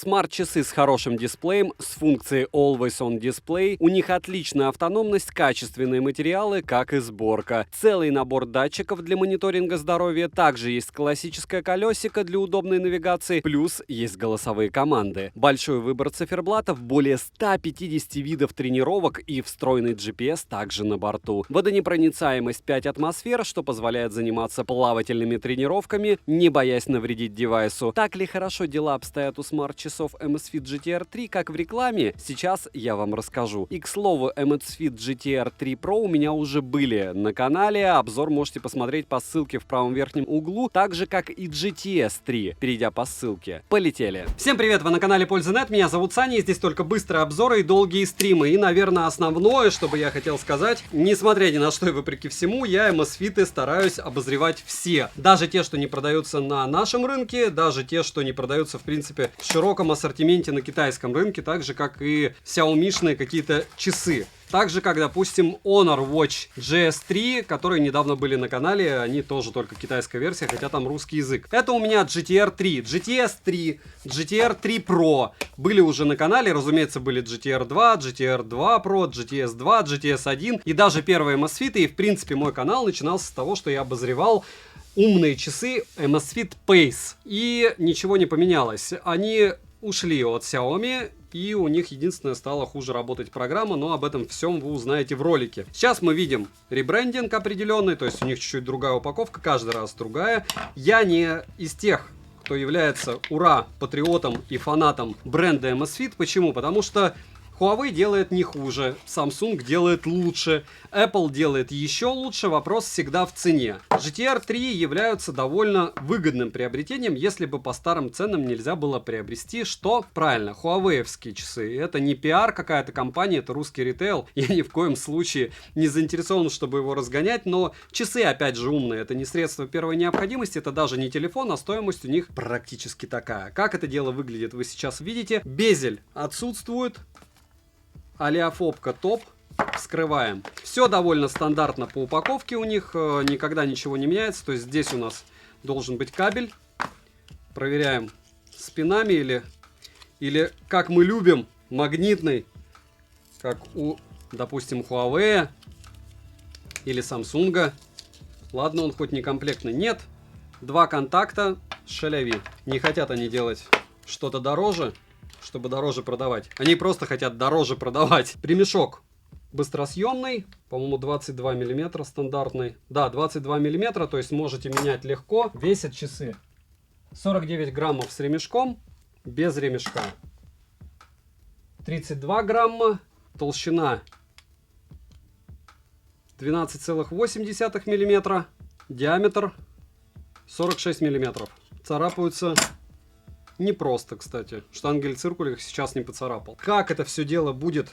Смарт-часы с хорошим дисплеем, с функцией Always On Display, у них отличная автономность, качественные материалы, как и сборка. Целый набор датчиков для мониторинга здоровья, также есть классическое колесико для удобной навигации, плюс есть голосовые команды. Большой выбор циферблатов, более 150 видов тренировок и встроенный GPS также на борту. Водонепроницаемость 5 атмосфер, что позволяет заниматься плавательными тренировками, не боясь навредить девайсу. Так ли хорошо дела обстоят у смарт-часов Amazfit GTR 3, как в рекламе? Сейчас я вам расскажу. И, к слову, Amazfit GTR 3 Pro у меня уже были на канале. Обзор можете посмотреть по ссылке в правом верхнем углу, так же, как и GTS 3, перейдя по ссылке. Полетели! Всем привет, вы на канале Польза.нет, меня зовут Саня, и здесь только быстрые обзоры и долгие стримы. И, наверное, основное, что бы я хотел сказать, несмотря ни на что и вопреки всему, я Amazfit стараюсь обозревать все. Даже те, что не продаются на нашем рынке, даже те, что не продаются, в принципе, в широком ассортименте на китайском рынке, так же, как и Xiaomi-шные какие-то часы. Также, как, допустим, Honor Watch GS3, которые недавно были на канале, они тоже только китайская версия, хотя там русский язык. Это у меня GTR 3, GTS 3, GTR 3 Pro. Были уже на канале, разумеется, были GTR 2, GTR 2 Pro, GTS 2, GTS 1 и даже первые Amazfit. И, в принципе, мой канал начинался с того, что я обозревал умные часы Amazfit Pace. И ничего не поменялось. Они ушли от Xiaomi, и у них единственное стала хуже работать программа, но об этом всем вы узнаете в ролике. Сейчас мы видим ребрендинг определенный, то есть у них чуть-чуть другая упаковка, каждый раз другая. Я не из тех, кто является патриотом и фанатом бренда Amazfit. Почему? Потому что Huawei делает не хуже, Samsung делает лучше, Apple делает еще лучше, вопрос всегда в цене. GTR 3 являются довольно выгодным приобретением, если бы по старым ценам нельзя было приобрести, что правильно, Huawei-евские часы. Это не пиар какая-то компания, это русский ритейл, я ни в коем случае не заинтересован, чтобы его разгонять, но часы опять же умные, это не средство первой необходимости, это даже не телефон, а стоимость у них практически такая. Как это дело выглядит, вы сейчас видите. Безель отсутствует. Олеофобка топ. Вскрываем. Все довольно стандартно по упаковке у них. Никогда ничего не меняется. То есть здесь у нас должен быть кабель. Проверяем с пинами или как мы любим, магнитный. Как у, допустим, Huawei или Samsung. Ладно, он хоть не комплектный. Нет. Два контакта. Шаляви. Не хотят они делать что-то дороже, чтобы дороже продавать. Они просто хотят дороже продавать. Ремешок быстросъемный, по-моему, 22 мм стандартный. Да, 22 мм, то есть можете менять легко. Весят часы 49 граммов с ремешком, без ремешка. 32 грамма, толщина 12,8 мм, диаметр 46 мм. Царапаются непросто, кстати. Штангель-циркуль их сейчас не поцарапал. Как это все дело будет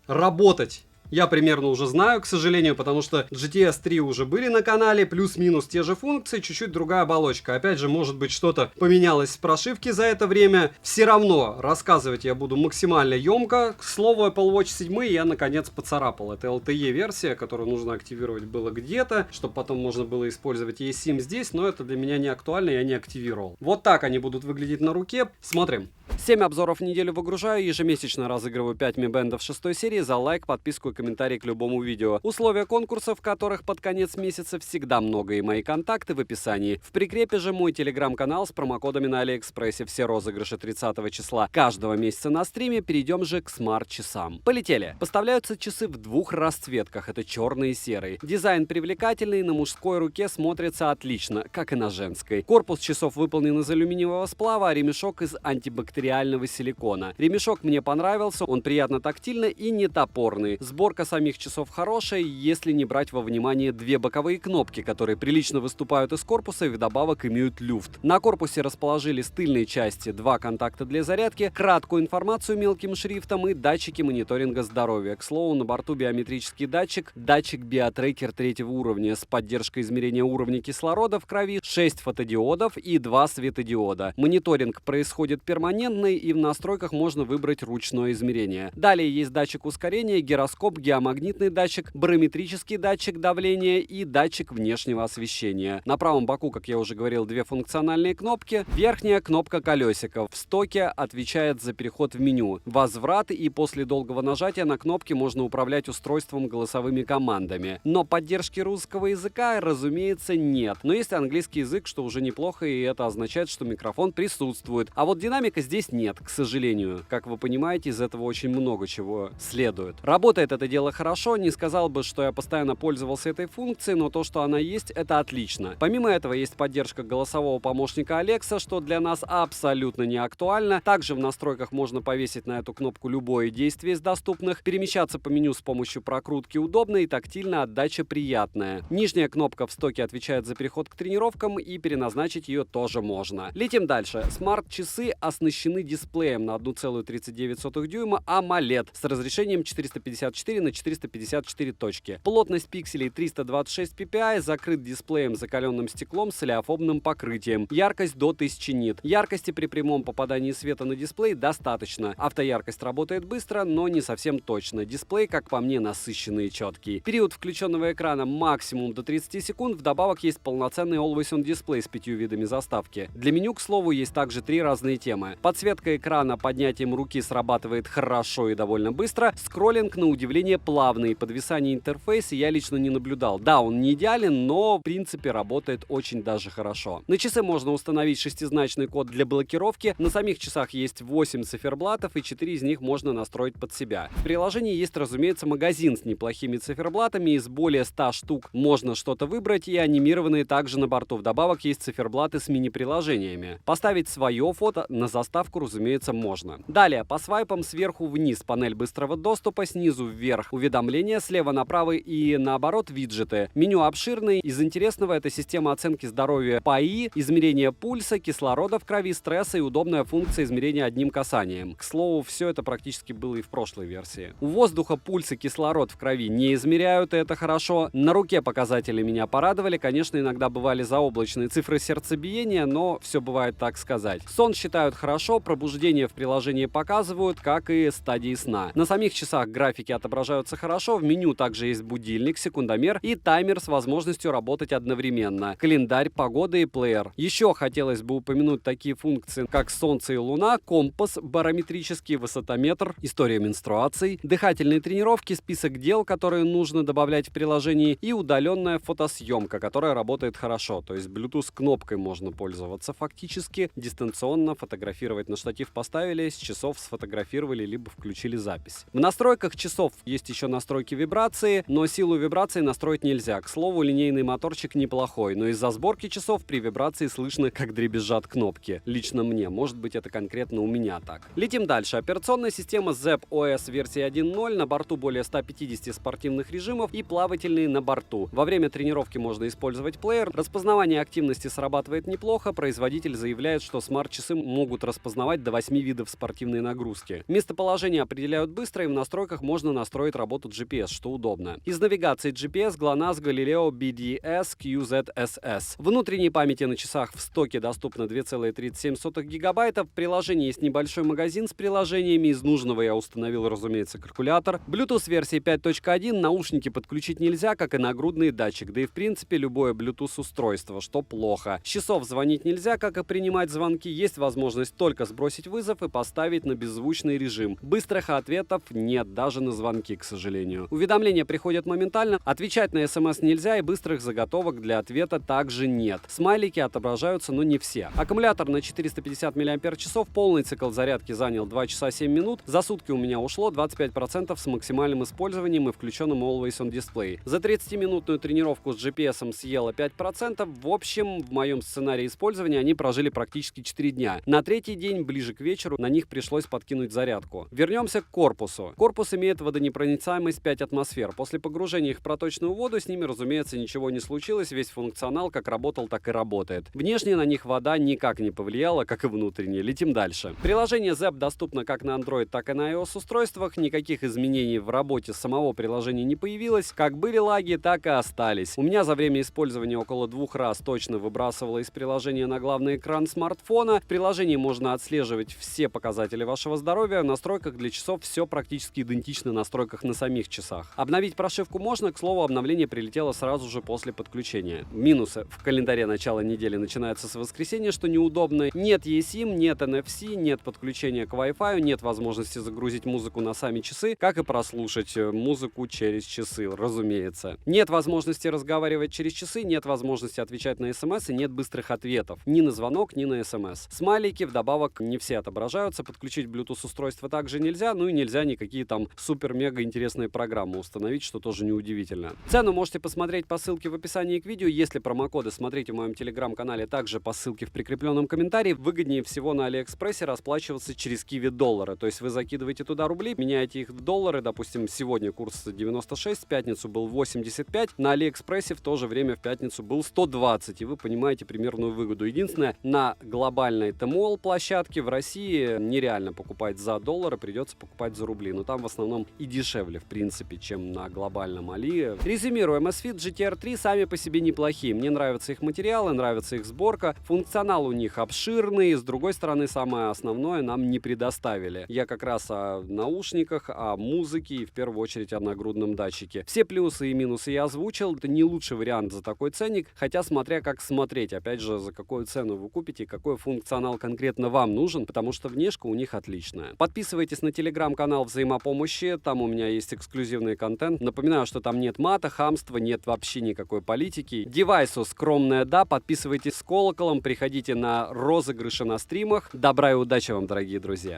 работать, я примерно уже знаю, к сожалению, потому что GTS 3 уже были на канале, плюс-минус те же функции, чуть-чуть другая оболочка. Опять же, может быть, что-то поменялось в прошивке за это время. Все равно рассказывать я буду максимально емко. К слову, Apple Watch 7 я наконец поцарапал. Это LTE-версия, которую нужно активировать было где-то, чтобы потом можно было использовать eSIM здесь, но это для меня не актуально, я не активировал. Вот так они будут выглядеть на руке. Смотрим. 7 обзоров в неделю выгружаю, ежемесячно разыгрываю 5 Mi Band 6 серии за лайк, подписку и комментарий к любому видео. Условия конкурсов, которых под конец месяца всегда много, и мои контакты в описании. В прикрепе же мой телеграм-канал с промокодами на Алиэкспрессе. Все розыгрыши 30 числа каждого месяца на стриме. Перейдем же к смарт-часам. Полетели! Поставляются часы в двух расцветках, это черный и серый. Дизайн привлекательный, на мужской руке смотрится отлично, как и на женской. Корпус часов выполнен из алюминиевого сплава, а ремешок из антибактериального силикона. Ремешок мне понравился, он приятно тактильный и не топорный. Сборка самих часов хорошая, если не брать во внимание две боковые кнопки, которые прилично выступают из корпуса и вдобавок имеют люфт. На корпусе расположили с тыльной части два контакта для зарядки, краткую информацию мелким шрифтом и датчики мониторинга здоровья. К слову, на борту биометрический датчик биотрекер 3-го уровня с поддержкой измерения уровня кислорода в крови, 6 фотодиодов и 2 светодиода. Мониторинг происходит перманентно, интеллигентный, и в настройках можно выбрать ручное измерение. Далее есть датчик ускорения, гироскоп, геомагнитный датчик, барометрический датчик давления и датчик внешнего освещения. На правом боку, как я уже говорил, две функциональные кнопки. Верхняя кнопка колесика в стоке отвечает за переход в меню, возврат, и после долгого нажатия на кнопки можно управлять устройством голосовыми командами. Но поддержки русского языка, разумеется, нет. Но есть английский язык, что уже неплохо, и это означает, что микрофон присутствует. А вот динамика здесь нет, к сожалению. Как вы понимаете, из этого очень много чего следует. Работает это дело хорошо, не сказал бы, что я постоянно пользовался этой функцией, но то, что она есть, это отлично. Помимо этого есть поддержка голосового помощника Alexa, что для нас абсолютно не актуально. Также в настройках можно повесить на эту кнопку любое действие из доступных. Перемещаться по меню с помощью прокрутки удобно и тактильно отдача приятная. Нижняя кнопка в стоке отвечает за переход к тренировкам, и переназначить ее тоже можно. Летим дальше. Смарт-часы оснащены дисплеем на 1,39 дюйма AMOLED с разрешением 454 на 454 точки. Плотность пикселей 326 ppi, закрыт дисплеем с закаленным стеклом с олеофобным покрытием. Яркость до 1000 нит. Яркости при прямом попадании света на дисплей достаточно. Автояркость работает быстро, но не совсем точно. Дисплей, как по мне, насыщенный и четкий. Период включенного экрана максимум до 30 секунд. Вдобавок есть полноценный Always On дисплей с 5 видами заставки. Для меню, к слову, есть также 3 разные темы. Подсветка экрана поднятием руки срабатывает хорошо и довольно быстро. Скроллинг, на удивление, плавный. Подвисание интерфейса я лично не наблюдал. Да, он не идеален, но в принципе работает очень даже хорошо. На часы можно установить шестизначный код для блокировки. На самих часах есть 8 циферблатов, и 4 из них можно настроить под себя. В приложении есть, разумеется, магазин с неплохими циферблатами. Из более 100 штук можно что-то выбрать, и анимированные также на борту. Вдобавок есть циферблаты с мини-приложениями. Поставить свое фото на заставку, разумеется, можно. Далее, по свайпам сверху вниз панель быстрого доступа, снизу вверх уведомления, слева направо и наоборот виджеты. Меню обширное. Из интересного это система оценки здоровья ПАИ, измерение пульса, кислорода в крови, стресса и удобная функция измерения одним касанием. К слову, все это практически было и в прошлой версии. У воздуха пульс и кислород в крови не измеряют, и это хорошо. На руке показатели меня порадовали. Конечно, иногда бывали заоблачные цифры сердцебиения, но все бывает, так сказать. Сон считают хорошо, пробуждение в приложении показывают, как и стадии сна. На самих часах графики отображаются хорошо, в меню также есть будильник, секундомер и таймер с возможностью работать одновременно, календарь, погода и плеер. Еще хотелось бы упомянуть такие функции, как солнце и луна, компас, барометрический высотометр, история менструаций, дыхательные тренировки, список дел, которые нужно добавлять в приложении, и удаленная фотосъемка, которая работает хорошо, то есть Bluetooth кнопкой можно пользоваться фактически, дистанционно фотографировать на штатив поставили, с часов сфотографировали, либо включили запись. В настройках часов есть еще настройки вибрации, но силу вибрации настроить нельзя. К слову, линейный моторчик неплохой, но из-за сборки часов при вибрации слышно, как дребезжат кнопки. Лично мне, может быть, это конкретно у меня так. Летим дальше. Операционная система ZEP OS версии 1.0, на борту более 150 спортивных режимов и плавательные на борту. Во время тренировки можно использовать плеер. Распознавание активности срабатывает неплохо. Производитель заявляет, что смарт-часы могут распознавать до 8 видов спортивной нагрузки. Местоположение определяют быстро, и в настройках можно настроить работу GPS, что удобно. Из навигации GPS GLONASS, Galileo, BDS, QZSS. Внутренней памяти на часах в стоке доступно 2,37 гигабайта. В приложении есть небольшой магазин с приложениями. Из нужного я установил, разумеется, калькулятор. Bluetooth версии 5.1, наушники подключить нельзя, как и нагрудный датчик, да и в принципе любое Bluetooth устройство, что плохо. С часов звонить нельзя, как и принимать звонки. Есть возможность только сбросить вызов и поставить на беззвучный режим. Быстрых ответов нет, даже на звонки, к сожалению. Уведомления приходят моментально, отвечать на смс нельзя, и быстрых заготовок для ответа также нет. Смайлики отображаются, но не все. Аккумулятор на 450 мАч, полный цикл зарядки занял 2 часа 7 минут. За сутки у меня ушло 25% с максимальным использованием и включенным Always On дисплей. За 30-минутную тренировку с GPS съело 5%. В общем, в моем сценарии использования они прожили практически 4 дня. На третий день, ближе к вечеру, на них пришлось подкинуть зарядку. Вернемся к корпусу. Корпус имеет водонепроницаемость 5 атмосфер. После погружения их в проточную воду с ними, разумеется, ничего не случилось. Весь функционал как работал, так и работает. Внешне на них вода никак не повлияла, как и внутренне. Летим дальше. Приложение ZEP доступно как на Android, так и на iOS устройствах. Никаких изменений в работе самого приложения не появилось. Как были лаги, так и остались. У меня за время использования около 2 раз точно выбрасывало из приложения на главный экран смартфона. В приложении можно отслеживать все показатели вашего здоровья. В настройках для часов все практически идентично настройках на самих часах. Обновить прошивку можно, к слову, обновление прилетело сразу же после подключения. Минусы. В календаре начала недели начинается с воскресенья, что неудобно. Нет eSIM, нет NFC, нет подключения к Wi-Fi, нет возможности загрузить музыку на сами часы, как и прослушать музыку через часы, разумеется. Нет возможности разговаривать через часы, нет возможности отвечать на смс и нет быстрых ответов. Ни на звонок, ни на смс. Смайлики вдобавок не все отображаются, подключить Bluetooth устройство также нельзя, ну и нельзя никакие там супер-мега интересные программы установить, что тоже неудивительно. Цену можете посмотреть по ссылке в описании к видео. Если промокоды смотрите в моем телеграм-канале, также по ссылке в прикрепленном комментарии. Выгоднее всего на Алиэкспрессе расплачиваться через Kiwi доллары. То есть вы закидываете туда рубли, меняете их в доллары. Допустим, сегодня курс 96, в пятницу был 85. На Алиэкспрессе в то же время в пятницу был 120. И вы понимаете примерную выгоду. Единственное, на глобальной ТМОЛ площадке в России нереально покупать за доллары, придется покупать за рубли. Но там в основном и дешевле, в принципе, чем на глобальном Али. Резюмируя, Amazfit GTR 3 сами по себе неплохие. Мне нравятся их материалы, нравится их сборка. Функционал у них обширный. С другой стороны, самое основное нам не предоставили. Я как раз о наушниках, о музыке и в первую очередь о нагрудном датчике. Все плюсы и минусы я озвучил. Это не лучший вариант за такой ценник, хотя смотря как смотреть. Опять же, за какую цену вы купите, какой функционал конкретно вам нужен, потому что внешка у них отличная. Подписывайтесь на телеграм-канал Взаимопомощи, там у меня есть эксклюзивный контент. Напоминаю, что там нет мата, хамства, нет вообще никакой политики. Девайсу скромное да, подписывайтесь с колоколом, приходите на розыгрыши на стримах. Добра и удачи вам, дорогие друзья!